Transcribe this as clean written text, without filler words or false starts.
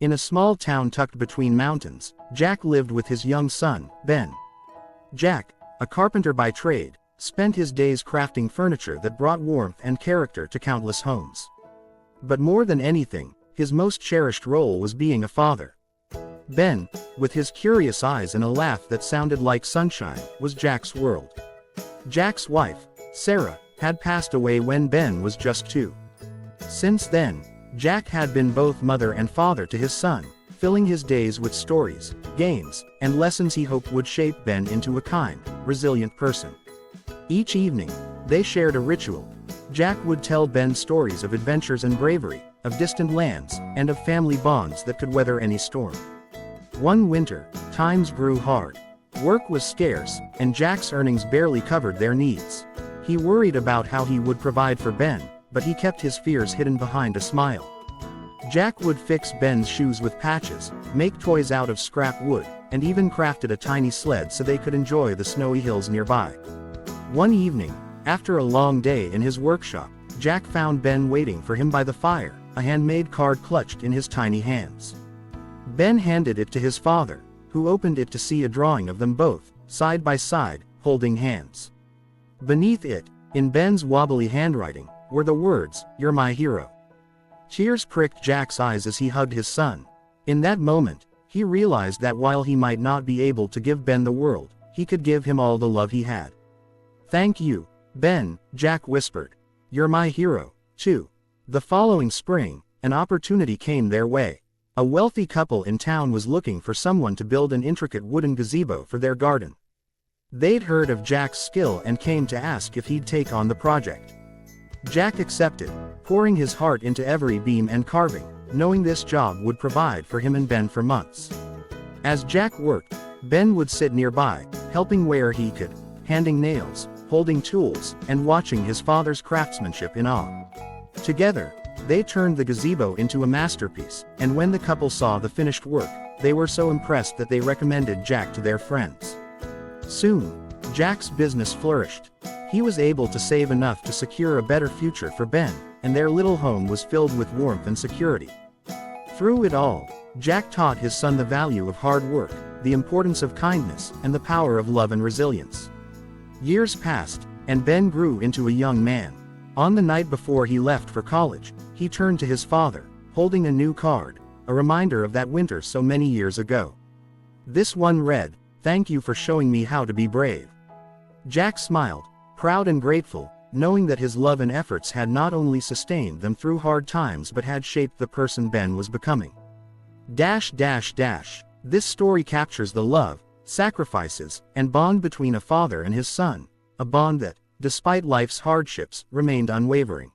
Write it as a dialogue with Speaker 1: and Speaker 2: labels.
Speaker 1: In a small town tucked between mountains, Jack lived with his young son, Ben. Jack, a carpenter by trade, spent his days crafting furniture that brought warmth and character to countless homes. But more than anything, his most cherished role was being a father. Ben, with his curious eyes and a laugh that sounded like sunshine, was Jack's world. Jack's wife, Sarah, had passed away when Ben was just 2. Since then, Jack had been both mother and father to his son, filling his days with stories, games, and lessons he hoped would shape Ben into a kind, resilient person. Each evening, they shared a ritual. Jack would tell Ben stories of adventures and bravery, of distant lands, and of family bonds that could weather any storm. One winter, times grew hard. Work was scarce, and Jack's earnings barely covered their needs. He worried about how he would provide for Ben, but he kept his fears hidden behind a smile. Jack would fix Ben's shoes with patches, make toys out of scrap wood, and even crafted a tiny sled so they could enjoy the snowy hills nearby. One evening, after a long day in his workshop, Jack found Ben waiting for him by the fire, a handmade card clutched in his tiny hands. Ben handed it to his father, who opened it to see a drawing of them both, side by side, holding hands. Beneath it, in Ben's wobbly handwriting, were the words, "You're my hero." Tears pricked Jack's eyes as he hugged his son. In that moment, he realized that while he might not be able to give Ben the world, he could give him all the love he had. "Thank you, Ben," Jack whispered. "You're my hero, too." The following spring, an opportunity came their way. A wealthy couple in town was looking for someone to build an intricate wooden gazebo for their garden. They'd heard of Jack's skill and came to ask if he'd take on the project. Jack accepted, pouring his heart into every beam and carving, knowing this job would provide for him and Ben for months. As Jack worked, Ben would sit nearby, helping where he could, handing nails, holding tools, and watching his father's craftsmanship in awe. Together, they turned the gazebo into a masterpiece, and when the couple saw the finished work, they were so impressed that they recommended Jack to their friends. Soon, Jack's business flourished. He was able to save enough to secure a better future for Ben, and their little home was filled with warmth and security. Through it all, Jack taught his son the value of hard work, the importance of kindness, and the power of love and resilience. Years passed, and Ben grew into a young man. On the night before he left for college, he turned to his father, holding a new card, a reminder of that winter so many years ago. This one read, "Thank you for showing me how to be brave." Jack smiled, proud and grateful, knowing that his love and efforts had not only sustained them through hard times but had shaped the person Ben was becoming. This story captures the love, sacrifices, and bond between a father and his son, a bond that, despite life's hardships, remained unwavering.